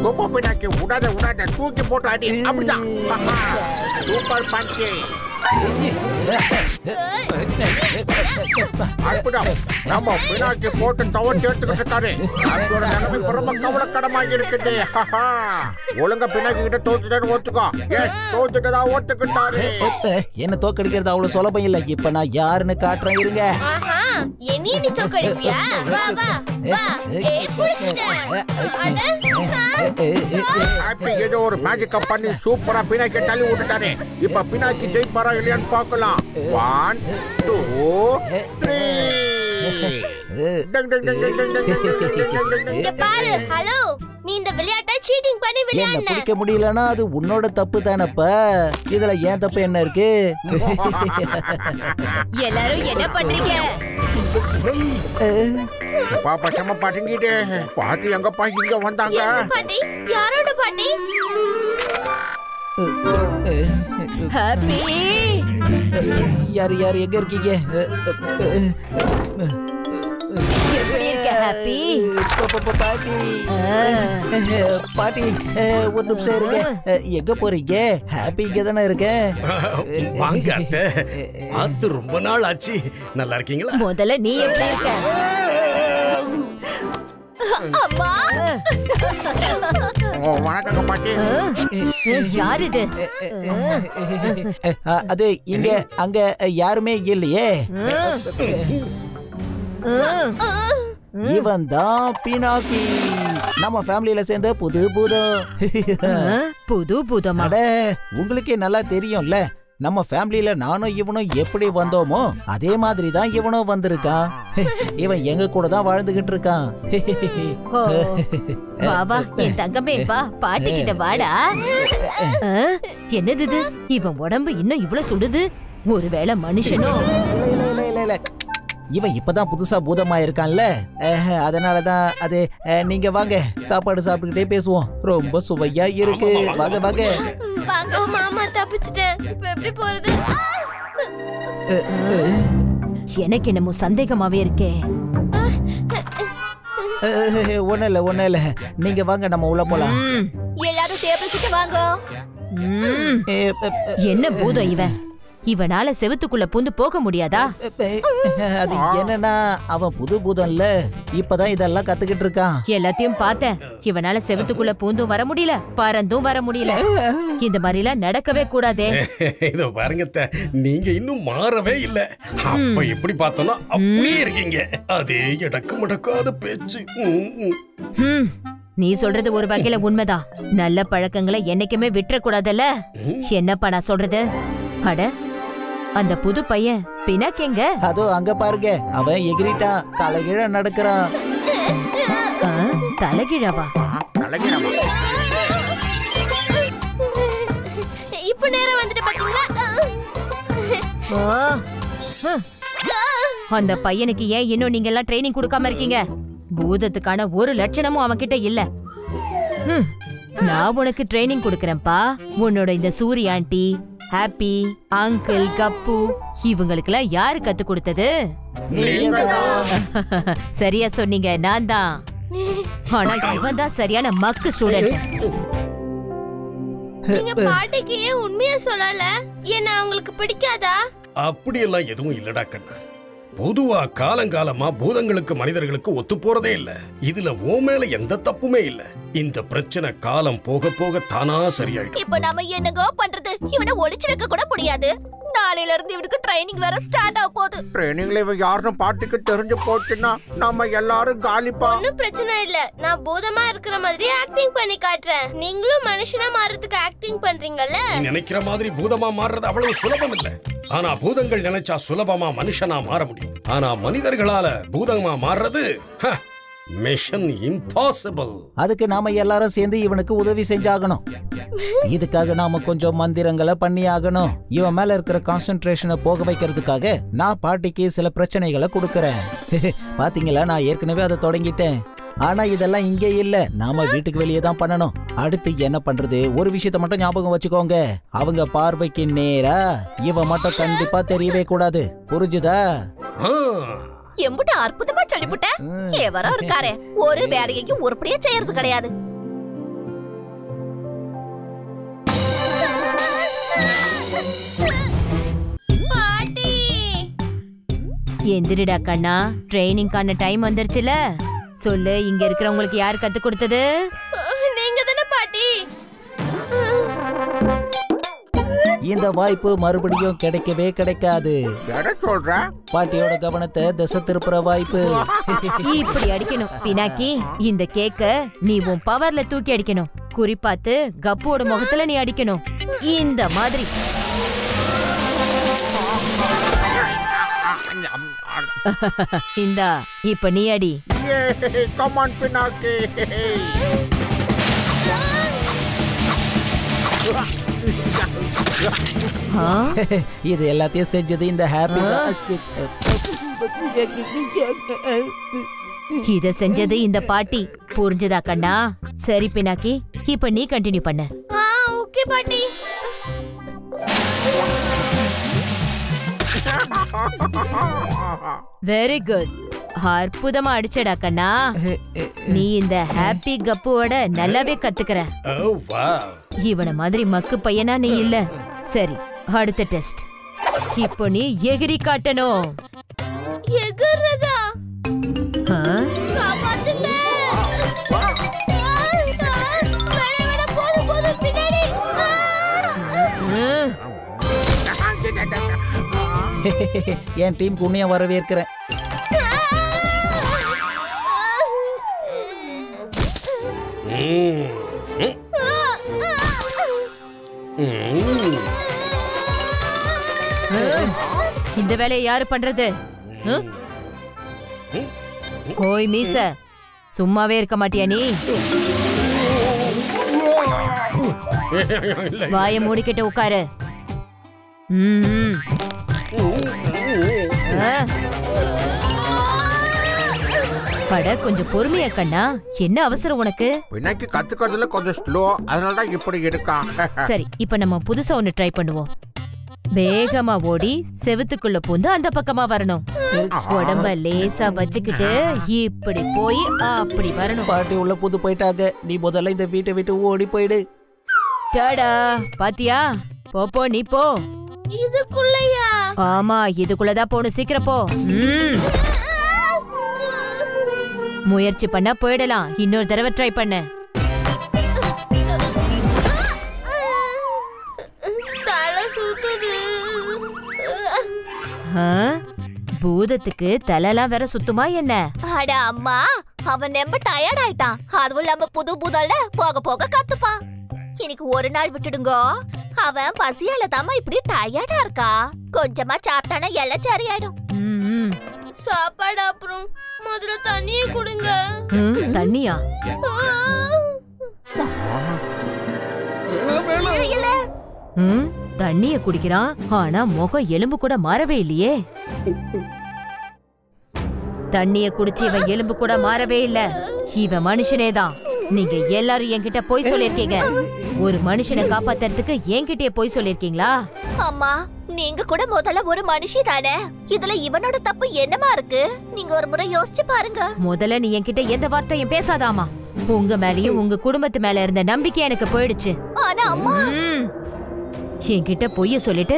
கோபா பினாக்கி விடாத தூக்கி போட்டு அடி. அப்படிதான். சூப்பர் பஞ்சி. நம்ம பினாக்கி போட்டு தவறு எடுத்துக்கிட்டு இருக்காரு. அதோட நிலைமை ரொம்ப கவலைக்கிடமாக இருக்குது. ஒழுங்கா பினாக்கி கிட்ட தோத்துட்டேன்னு ஒத்துக்கோ. தோத்துட்டதா ஒத்துக்கிட்டாரு. என்ன தோக்கடிக்கிறது அவ்வளவு சுலபம் இல்ல. இப்ப நான் யாருன்னு காட்டுறேன் இருங்க. நீ தோக்கடிப்பியா? வா வா வா. ஏதோ ஒரு மேஜிக்க பண்ணி சூப்பரா பினாக்கி தள்ளி விட்டுட்டாரு. இப்ப பினாக்கி ஜெயிப்பாரா இல்லையான்னு பார்க்கலாம். 1 2 3. பாரு. ஹலோ, நீ இந்த விளையாட்டை சீட்டிங் பண்ணி விளையாடுன. என்ன பிடிக்க முடியலன்னா அது உன்னோட தப்பு தானப்பா. இதுல ஏன் தப்பு என்ன இருக்கு? எல்லாரும் என்ன பண்றீங்க? பாப்பா சம்ம பாட்டிங்கிட்டே. பாட்டி எங்க இங்க வந்தாங்க. பாட்டி? யாரோட பாட்டி? ஹாப்பி. யார் எங்க இருக்கீங்க? எப்படி இருக்க ஹாப்பி? பாட்டி ஒரு நிமிஷம் இருங்க. எங்க போறீங்க? ஹாப்பி இங்க தானே இருக்கேன். வாங்க அத்தை. அது ரொம்ப நாள் ஆச்சு. நல்லா இருக்கீங்களா? முதல்ல நீ எப்படி இருக்க? அம்மா. வணக்கங்க பாட்டி. யார் இது? அது இங்க அங்க யாருமே இல்லையே. இவன் தான் பினாக்கி. நம்ம ஃபேமிலியில சேர்ந்த புது பூதம். புது பூதமா? உங்களுக்கே நல்லா தெரியும்ல. நம்ம ஃபேமிலியில நானும் இவனும் எப்படி வந்தோமோ அதே மாதிரி தான் இவனும் வந்திருக்கான். இவன் எங்க கூட தான் வாழ்ந்துகிட்டு இருக்கான். பாபா, என் தங்கமே வா, பாட்டி கிட்ட வாடா. என்னது இது? இவன் உடம்பு இன்னும் இவ்வளவு சுடுது. ஒருவேளை மனுஷனும்? இல்ல இவன் இப்பதான் புதுசா பூதமா இருக்கான்ல, அதனாலதான் அது. நீங்க வாங்க, சாப்பாடு சாப்பிட்டுக்கிட்டே பேசுவோம். ரொம்ப சுவையா இருக்கு. வாங்க வாங்க. மாமா தப்பிச்சிட்டேன். இப்ப எப்படி போறது? எனக்கு என்னமோ சந்தேகமாவே இருக்கே. ஒண்ணு இல்ல. நீங்க வாங்க, நம்ம உள்ள போலாம். எல்லாரும் டேபிள் கிட்ட வாங்க. என்ன பூதம் இவன்? இவனால செவுத்துக்குள்ள பூந்து போக முடியாதா? அது என்னன்னா அவன் புது பூதம்ல, இப்பதான் இதெல்லாம் கத்துக்கிட்டு இருக்கான். எல்லாத்தையும் பார்த்தேன். இவனால செவுத்துக்குள்ள பூந்தும் வர முடியல, பறந்தும் வர முடியல. இந்த மாதிரி எல்லாம் நடக்கவே கூடாதே. இதோ பாருங்க, நீங்க இன்னும் மாறவே இல்ல. அப்ப எப்படி பார்த்தோம்னா அப்படியே இருக்கீங்க. அதே எடக்கு முடக்காத பேச்சு. நீ சொல்றது ஒரு வகையில உண்மைதான். நல்ல பழக்கங்களை என்னைக்குமே விட்டுற கூடாதுல்ல. என்னப்பா நான் சொல்றது? அட, அந்த புது பையன் பினாக்கேங்க. அதோ அங்க பாருங்க, அவன் எகிரிட்டான். தலைகீழ நடக்கிறான். தலைகீழவா? இப்ப நேரம் வந்துட்டு பாத்தீங்களா? அந்த பையனுக்கு ஏன் இன்னும் நீங்க எல்லாம் ட்ரைனிங் கொடுக்காம இருக்கீங்க? பூதத்துக்கான ஒரு லட்சணமும் அவன் கிட்ட இல்ல. நான் உனக்கு ட்ரைனிங் கொடுக்கறேன்ப்பா. உன்னோட இந்த சூரி ஆண்டி, ஹாப்பி, அங்கிள், கப்பு இவங்களுக்கெல்லாம் யாரு கத்து கொடுத்தது? சரியா சொன்னீங்க, நான் தான். ஆனா இவன் தான் சரியான மக்கு ஸ்டூடெண்ட். நீங்க பாட்டிக்கு ஏன் உண்மையா சொல்லல? என்ன அவங்களுக்கு பிடிக்காதா? அப்படியெல்லாம் எதுவும் இல்லடா கண்ணா. பொதுவா காலங்காலமா பூதங்களுக்கு மனிதர்களுக்கு ஒத்து போறதே இல்ல. இதுல ஓ மேல எந்த தப்புமே இல்ல. இந்த பிரச்சனை காலம் போக போக தானா சரியாயிடும். இப்ப நாம என்னங்க பண்றது? இவனை ஒளிச்சு வைக்க கூட முடியாது. நாளையில இருந்து இவனுக்கு ட்ரைனிங் வேற ஸ்டார்ட் ஆக போகுது. ட்ரைனிங்ல இவன் யாரும் பாட்டிக்கு தெரிஞ்சு போச்சுன்னா நம்ம எல்லாரும் காலிப்பா. ஒன்னும் பிரச்சனை இல்ல. நான் பூதமா இருக்கிற மாதிரி ஆக்டிங் பண்ணி காட்டுறேன். நீங்களும் மனுஷனா மாறதுக்கு ஆக்டிங் பண்றீங்கல்ல? நீ நினைக்கிற மாதிரி பூதமா மாறுறது அவ்வளவு சுலபம் இல்ல. ஆனா பூதங்கள் நினைச்சா சுலபமா மனுஷனா மாற முடியும். ஆனா மனிதர்களால பூதமா மாறுறது மிஷன் இம்பாசிபிள். அதுக்கு நாம எல்லாரும் சேர்ந்து இவனுக்கு உதவி செஞ்சாகணும். இதுக்காக நாம கொஞ்சம் மந்திரங்களை பண்ணி ஆகணும். இவன் மேல இருக்கிற கான்சென்ட்ரேஷனை போக வைக்கிறதுக்காக நான் பாட்டிக்கு சில பிரச்சனைகளை கொடுக்கறேன். பாத்தீங்களா, நான் ஏற்கனவே அதை தொடங்கிட்டேன். ஆனா இதெல்லாம் இங்கே இல்ல, நாம வீட்டுக்கு வெளியே தான் பண்ணணும். அடுத்து என்ன பண்றது? ஒரு விஷயத்த மட்டும் ஞாபகம் வச்சுக்கோங்க. அவங்க பார்வைக்கு நேரா இவன் மட்டும் கண்டிப்பா தெரியவே கூடாது. புரிஞ்சுதா? எம்புட்டு அற்புதமா சொல்லிவிட்ட. எவரோ இருக்காரே, ஒரு வேலையையும் உருப்படியா செய்யறது கிடையாது. பாட்டி எந்திரிடா கண்ணா, ட்ரைனிங்கான டைம் வந்துருச்சுல. சொல்லு, இங்க இருக்கிறவங்களுக்கு யாரு கத்து கொடுத்தது? நீங்க தானே பாட்டி. இந்த வாய்ப்பு மறுபடியும் கிடைக்கவே கிடைக்காது. எதை சொல்ற? பாட்டியோட கவனத்தை திசை திருப்புற வாய்ப்பு. இப்படி அடிக்கணும் பினாக்கி. இந்த கேக்க நீ உன் பவர்ல தூக்கி அடிக்கணும். குறிப்பாத்து கப்புவோட முகத்துல நீ அடிக்கணும். இந்த மாதிரி. இந்தா, இப்ப நீ அடி. Come on, Pinaki. இது எல்லாத்தையும் செஞ்சது இந்த ஹாப்பி. இத செஞ்சது இந்த பாட்டி. புரிஞ்சதா கண்ணா? சரி பினாக்கி, இப்ப நீ கண்டினியூ பண்ணு. ஓகே பாட்டி. Very good. அற்புதமா அடிச்சடா கண்ணா. நீ இந்த ஹாப்பி கப்புவோட நல்லாவே கத்துக்கற. ஓ வாவ். இவன மாதிரி மக்கு பையனா நீ இல்ல. சரி, அடுத்த டெஸ்ட். இப்போ நீ எகிரி காட்டணும். எகிரதா? காப்பாத்துங்க. வேணா போதும் பின்னாடி. என் டீம் உன்னைய வரவேற்கிறேன். இந்த வேலையை யாரு பண்றது? ஓய் மீச, சும்மாவே இருக்க மாட்டியா நீ? வாய மூடிக்கிட்டு உட்காரு. பட கொஞ்சம் பொறுமையா கண்ணா. என்ன அவசரம் உனக்கு? பினாக்கி கத்துக்கிறதுல கொஞ்சம் ஸ்லோ, அதனாலதான் இப்படி இருக்கா. சரி, இப்ப நம்ம புதுசா ஒண்ணு ட்ரை பண்ணுவோம். வேகமா ஓடி செவுத்துக்குள்ள பூந்து அந்த பக்கமா வரணும். உடம்ப லேசா வச்சுக்கிட்டு இப்படி போய் அப்படி வரணும். பாட்டி உள்ள புது போயிட்டாங்க. நீ முதல்ல இந்த வீட்டை விட்டு ஓடி போயிடு. டாடா, பாத்தியா? போ நீ போ. இதுக்குள்ளயா? ஆமா, இதுக்குள்ளதான் போணும். சீக்கிரம் போ. முயற்சி பண்ணா போயிடலாம். இன்னொரு தடவை ட்ரை பண்ணு. தலை சுத்துது. பூதத்துக்கு தலைலாம் வேற சுத்துமா என்ன? அட அம்மா, அவன் ரொம்ப டயர்ட் ஆயிட்டான். அதுவும் இல்லாம புது பூதல்ல போக போக கத்துப்பான். இன்னைக்கு ஒரு நாள் விட்டுடுங்க. அவன் பசியால தாமா இப்படி டயர்டா இருக்கா. கொஞ்சமா சாப்பிட்டானா எல்லாம் சரியாயிடும். சாப்பாடு அப்புறம் முதல்ல தண்ணிய குடுங்க. தண்ணியா? தண்ணிய குடிக்கிறான். ஆனா முகம் எலும்பு கூட மாறவே இல்லையே. தண்ணிய குடிச்சு இவன் எலும்பு கூட மாறவே இல்ல. இவன் மனுஷனேதான். நீங்க எல்லாரும் என்கிட்ட போய் சொல்லிருக்கீங்க. ஒரு மனுஷனை காப்பாத்துறதுக்கு என்கிட்டயே போய் சொல்லிருக்கீங்களா? அம்மா, நீங்க கூட முதல்ல ஒரு மனுஷி தானே. இதுல இவனோட தப்பு என்னமா இருக்கு? நீங்க ஒரு முறை யோசிச்சு பாருங்க. முதல்ல நீ என்கிட்ட எந்த வார்த்தையும் பேசாதாமா. உங்க மேலயும் உங்க குடும்பத்து மேல இருந்த நம்பிக்கை எனக்கு போயிடுச்சு. ஆனா அம்மா, என்கிட்ட பொய்ய சொல்லிட்டு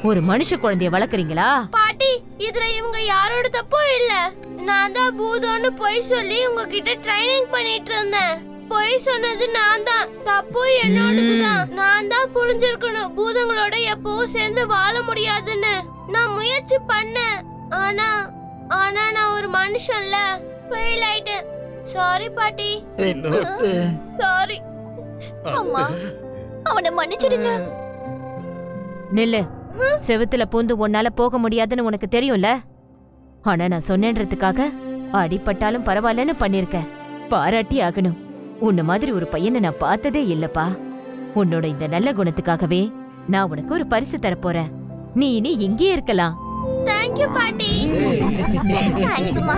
ஒரு மனுஷ குழந்தைய வளர்க்குறீங்களா? பாட்டி, இதுல இவங்க யாரோட தப்பும் இல்ல. நான் தான் பூதம்னு பொய் சொல்லி உங்ககிட்ட ட்ரைனிங் பண்ணிட்டு இருந்தேன். பொய் சொன்னது நான் தான். தப்பு என்னோடதுதான். நான் தான் புரிஞ்சிருக்கணும் பூதங்களோட எப்பவும் சேர்ந்து வாழ முடியாதுன்னு. நான் முயற்சி பண்ணேன். ஆனா நான் ஒரு மனுஷன்ல ஃபெயில் ஆயிட்டேன். சாரி பாட்டி. சாரி. அம்மா, அவனை மன்னிச்சிடுங்க. நில்லு. செவுத்துல பூந்து உன்னால போக முடியாதுன்னு உனக்கு தெரியும்ல. ஆனா நான் சொன்னேன்றதுக்காக அடிபட்டாலும் பரவாயில்லன்னு பண்ணிருக்க. பாராட்டி ஆகணும். உன்ன மாதிரி ஒரு பையனை நான் பார்த்ததே இல்லப்பா. உன்னோட இந்த நல்ல குணத்துக்காகவே நான் உனக்கு ஒரு பரிசு தரப்போறேன். நீ இனி இங்கே இருக்கலாம். தேங்க்யூ பாட்டி. தேங்க்ஸ்மா.